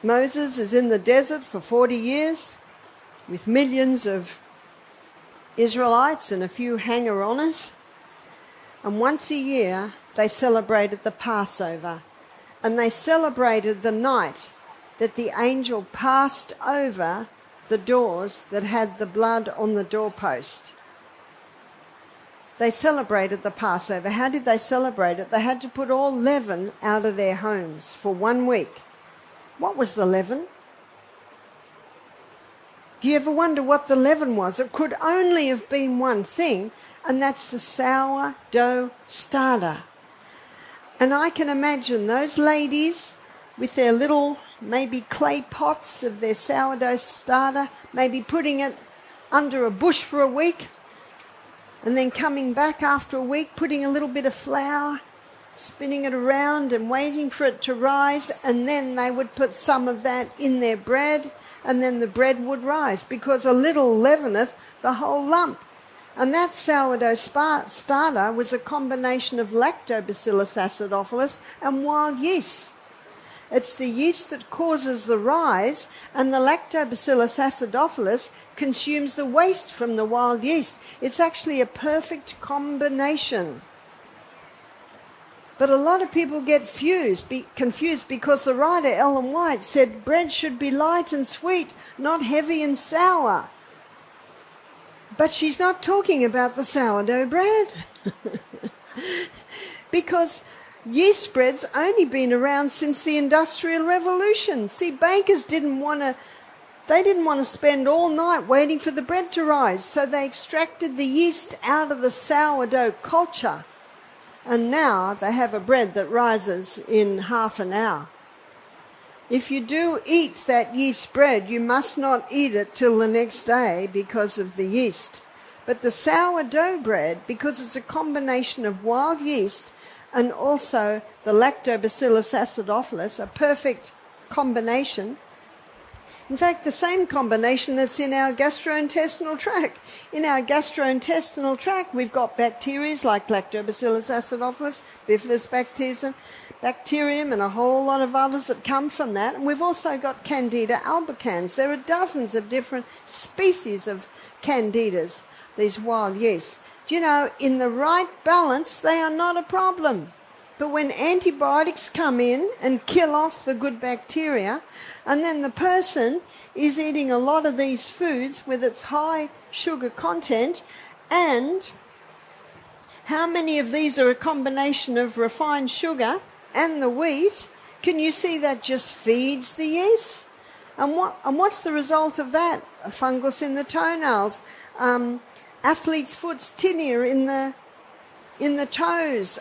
Moses is in the desert for 40 years with millions of Israelites and a few hanger-oners. And once a year they celebrated the Passover. And they celebrated the night that the angel passed over the doors that had the blood on the doorpost. They celebrated the Passover. How did they celebrate it? They had to put all leaven out of their homes for 1 week. What was the leaven? Do you ever wonder what the leaven was? It could only have been one thing, and that's the sourdough starter. And I can imagine those ladies with their little maybe clay pots of their sourdough starter, maybe putting it under a bush for a week, and then coming back after a week, putting a little bit of flour, spinning it around and waiting for it to rise, and then they would put some of that in their bread, and then the bread would rise, because a little leaveneth the whole lump. And that sourdough starter was a combination of Lactobacillus acidophilus and wild yeast. It's the yeast that causes the rise, and the Lactobacillus acidophilus consumes the waste from the wild yeast. It's actually a perfect combination. But a lot of people get confused because the writer Ellen White said bread should be light and sweet, not heavy and sour. But she's not talking about the sourdough bread. Because yeast bread's only been around since the Industrial Revolution. See, bakers didn't want to spend all night waiting for the bread to rise, so they extracted the yeast out of the sourdough culture. And now they have a bread that rises in half an hour. If you do eat that yeast bread, you must not eat it till the next day because of the yeast. But the sourdough bread, because it's a combination of wild yeast and also the Lactobacillus acidophilus, a perfect combination. In fact, the same combination that's in our gastrointestinal tract. In our gastrointestinal tract, we've got bacteria like Lactobacillus acidophilus, bifidus bacterium, and a whole lot of others that come from that. And we've also got Candida albicans. There are dozens of different species of candidas, these wild yeasts. Do you know, in the right balance, they are not a problem. But when antibiotics come in and kill off the good bacteria, and then the person is eating a lot of these foods with its high sugar content, and how many of these are a combination of refined sugar and the wheat? Can you see that just feeds the yeast? And what's the result of that? A fungus in the toenails, athlete's foot's tinea in the in the toes,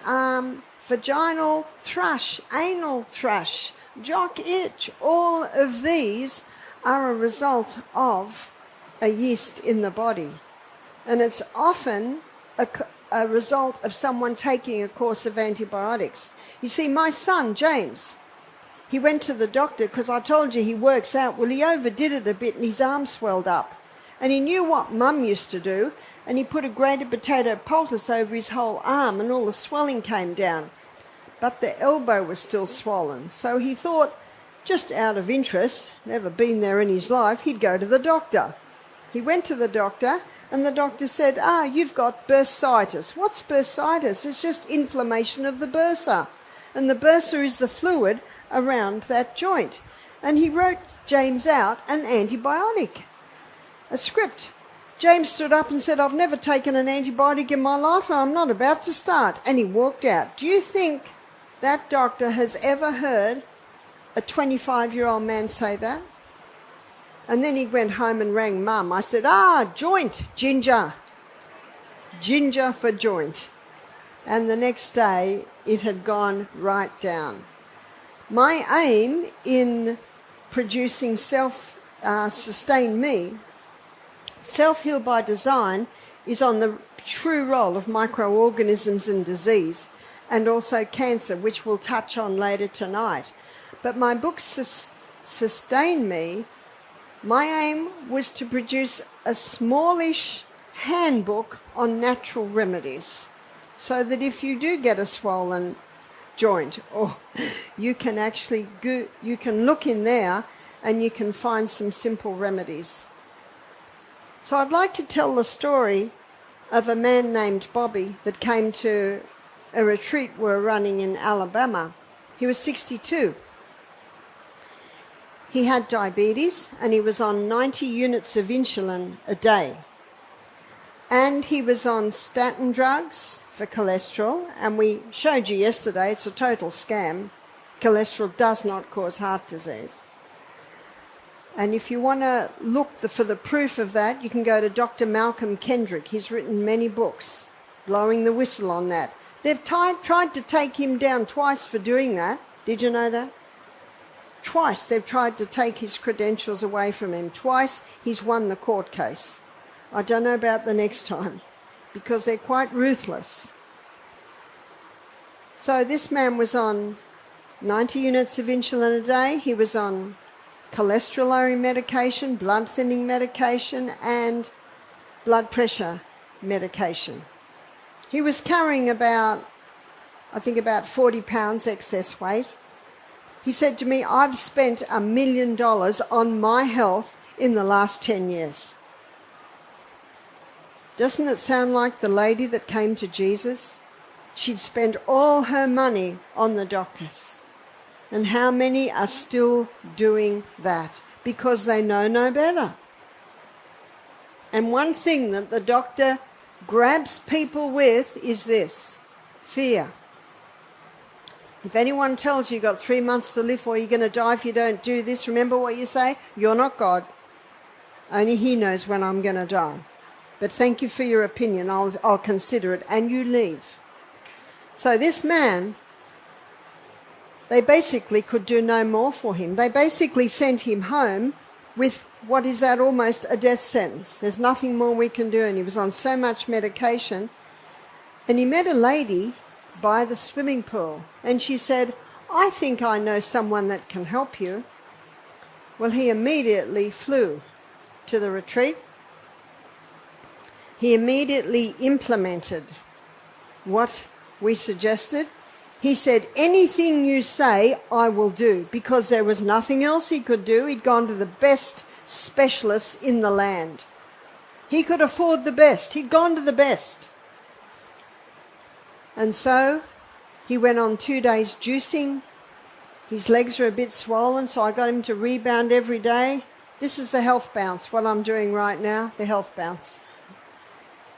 vaginal thrush, anal thrush, jock itch. All of these are a result of a yeast in the body. And it's often a result of someone taking a course of antibiotics. You see, my son, James, he went to the doctor because I told you he works out. Well, he overdid it a bit and his arm swelled up. And he knew what Mum used to do, and he put a grated potato poultice over his whole arm and all the swelling came down. But the elbow was still swollen. So he thought, just out of interest, never been there in his life, he'd go to the doctor. He went to the doctor, and the doctor said, you've got bursitis. What's bursitis? It's just inflammation of the bursa. And the bursa is the fluid around that joint. And he wrote James out an antibiotic, a script. James stood up and said, I've never taken an antibiotic in my life and I'm not about to start. And he walked out. Do you think that doctor has ever heard a 25-year-old man say that? And then he went home and rang Mum. I said, joint, ginger. Ginger for joint. And the next day, it had gone right down. My aim in producing Sustain Me, Self-Heal by Design, is on the true role of microorganisms in disease and also cancer, which we'll touch on later tonight. But my book, Sustain Me, my aim was to produce a smallish handbook on natural remedies so that if you do get a swollen joint, or you can actually you can look in there and you can find some simple remedies. So I'd like to tell the story of a man named Bobby that came to a retreat we're running in Alabama. He was 62. He had diabetes and he was on 90 units of insulin a day. And he was on statin drugs for cholesterol. And we showed you yesterday, it's a total scam. Cholesterol does not cause heart disease. And if you want to look for the proof of that, you can go to Dr. Malcolm Kendrick. He's written many books blowing the whistle on that. They've tried to take him down twice for doing that. Did you know that? Twice they've tried to take his credentials away from him. Twice he's won the court case. I don't know about the next time, because they're quite ruthless. So this man was on 90 units of insulin a day. He was on cholesterol-lowering medication, blood thinning medication, and blood pressure medication. He was carrying about 40 pounds excess weight. He said to me, I've spent $1 million on my health in the last 10 years. Doesn't it sound like the lady that came to Jesus? She'd spent all her money on the doctors. And how many are still doing that? Because they know no better. And one thing that the doctor grabs people with is this: fear. If anyone tells you you've got 3 months to live or you're going to die if you don't do this, remember what you say? You're not God. Only He knows when I'm going to die. But thank you for your opinion. I'll consider it. And you leave. So this man, they basically could do no more for him. They basically sent him home with what is that, almost a death sentence. There's nothing more we can do. And he was on so much medication. And he met a lady by the swimming pool. And she said, I think I know someone that can help you. Well, he immediately flew to the retreat. He immediately implemented what we suggested. He said, anything you say, I will do, because there was nothing else he could do. He'd gone to the best specialists in the land. He could afford the best. He'd gone to the best. And so he went on 2 days juicing. His legs are a bit swollen, so I got him to rebound every day. This is the health bounce, what I'm doing right now, the health bounce.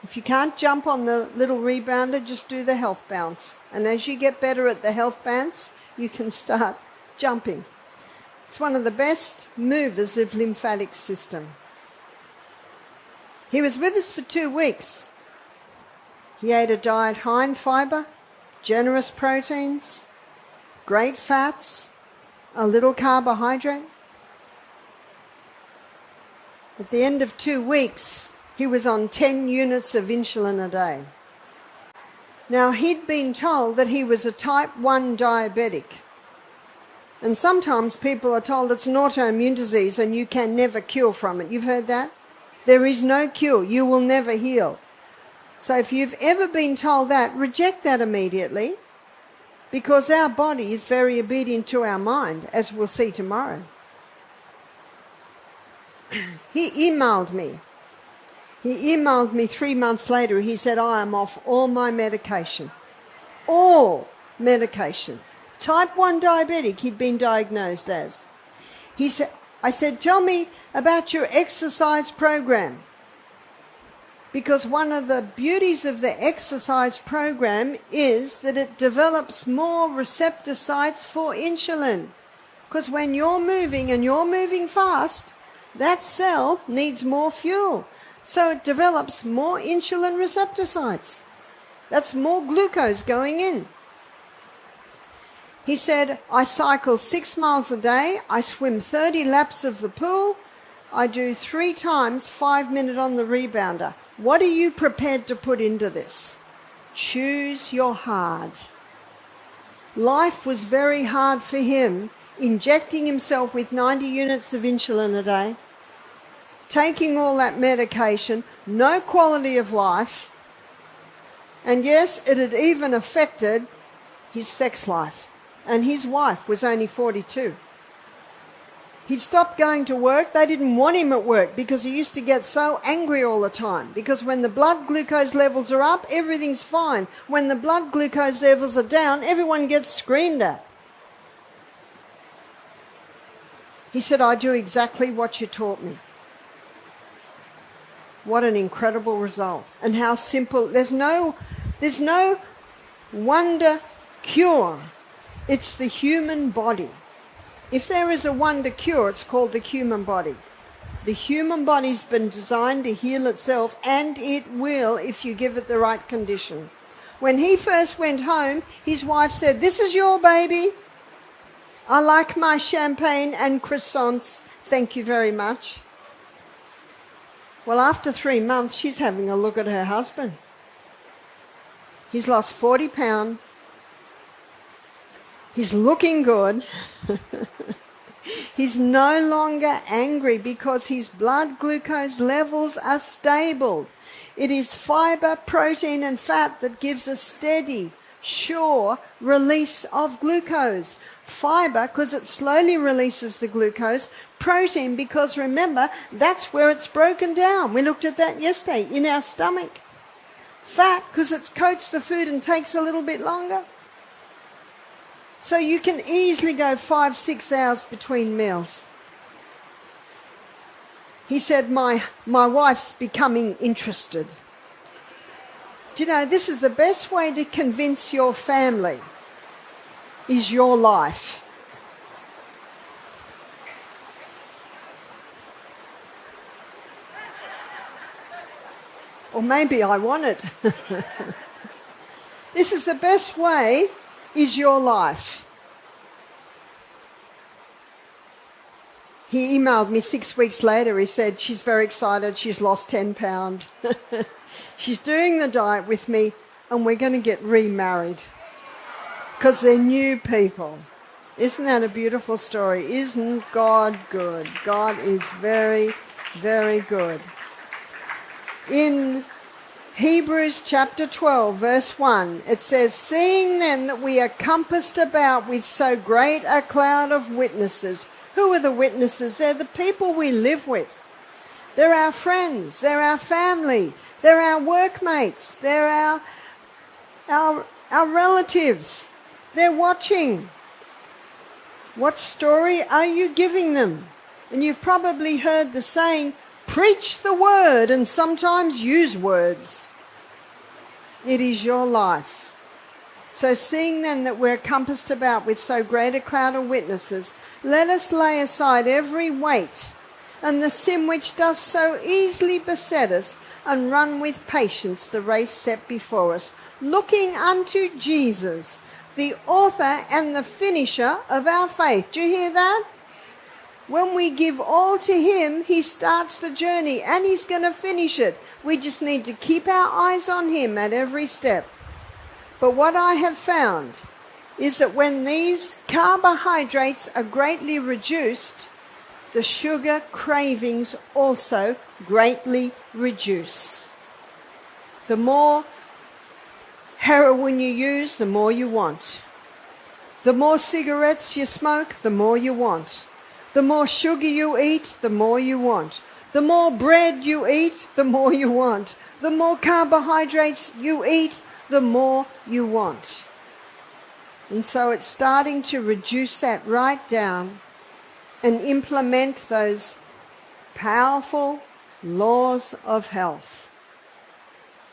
If you can't jump on the little rebounder, just do the health bounce. And as you get better at the health bounce, you can start jumping. It's one of the best movers of lymphatic system. He was with us for 2 weeks. He ate a diet high in fibre, generous proteins, great fats, a little carbohydrate. At the end of 2 weeks, he was on 10 units of insulin a day. Now, he'd been told that he was a type 1 diabetic. And sometimes people are told it's an autoimmune disease and you can never cure from it. You've heard that? There is no cure. You will never heal. So if you've ever been told that, reject that immediately, because our body is very obedient to our mind, as we'll see tomorrow. He emailed me. He emailed me 3 months later. He said, I am off all my medication. All medication. Type 1 diabetic he'd been diagnosed as. I said, tell me about your exercise program. Because one of the beauties of the exercise program is that it develops more receptor sites for insulin. Because when you're moving and you're moving fast, that cell needs more fuel. So it develops more insulin receptor sites. That's more glucose going in. He said, I cycle 6 miles a day. I swim 30 laps of the pool. I do 3 times 5 minutes on the rebounder. What are you prepared to put into this? Choose your hard. Life was very hard for him, injecting himself with 90 units of insulin a day, taking all that medication, no quality of life, and yes, it had even affected his sex life. And his wife was only 42. He'd stopped going to work. They didn't want him at work because he used to get so angry all the time. Because when the blood glucose levels are up, everything's fine. When the blood glucose levels are down, everyone gets screamed at. He said, I do exactly what you taught me. What an incredible result. And how simple. There's no wonder cure. It's the human body. If there is a wonder cure, it's called the human body. The human body's been designed to heal itself, and it will if you give it the right condition. When he first went home, his wife said, this is your baby. I like my champagne and croissants. Thank you very much. Well, after 3 months, she's having a look at her husband. He's lost 40 pounds. He's looking good. He's no longer angry because his blood glucose levels are stable. It is fibre, protein and fat that gives a steady, sure release of glucose. Fibre, because it slowly releases the glucose. Protein, because remember, that's where it's broken down. We looked at that yesterday, in our stomach. Fat, because it coats the food and takes a little bit longer. So you can easily go 5-6 hours between meals. He said, my wife's becoming interested. Do you know, this is the best way to convince your family, is your life. Or maybe I want it. This is the best way, is your life. He emailed me 6 weeks later. He said she's very excited. She's lost 10 pounds. She's doing the diet with me and we're going to get remarried because they're new people. Isn't that a beautiful story? Isn't God good? God is very, very good. In Hebrews chapter 12, verse 1, it says, seeing then that we are compassed about with so great a cloud of witnesses. Who are the witnesses? They're the people we live with. They're our friends. They're our family. They're our workmates. They're our relatives. They're watching. What story are you giving them? And you've probably heard the saying, preach the word and sometimes use words. It is your life. So seeing then that we're compassed about with so great a cloud of witnesses, let us lay aside every weight and the sin which does so easily beset us, and run with patience the race set before us, looking unto Jesus, the author and the finisher of our faith. Do you hear that? When we give all to him, he starts the journey and he's going to finish it. We just need to keep our eyes on him at every step. But what I have found is that when these carbohydrates are greatly reduced, the sugar cravings also greatly reduce. The more heroin you use, the more you want. The more cigarettes you smoke, the more you want. The more sugar you eat, the more you want. The more bread you eat, the more you want. The more carbohydrates you eat, the more you want. And so it's starting to reduce that right down and implement those powerful laws of health.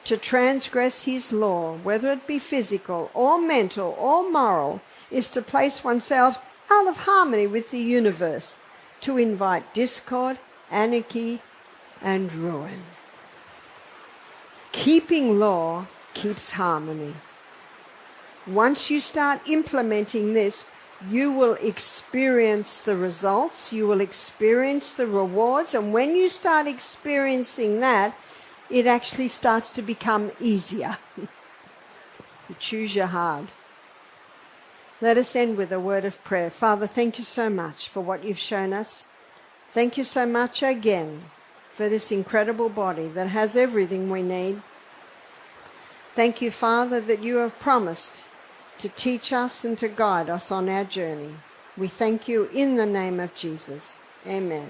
To transgress his law, whether it be physical or mental or moral, is to place oneself out of harmony with the universe, to invite discord, anarchy, and ruin. Keeping law keeps harmony. Once you start implementing this, you will experience the results, you will experience the rewards, and when you start experiencing that, it actually starts to become easier. You choose your hard. Let us end with a word of prayer. Father, thank you so much for what you've shown us. Thank you so much again for this incredible body that has everything we need. Thank you, Father, that you have promised to teach us and to guide us on our journey. We thank you in the name of Jesus. Amen.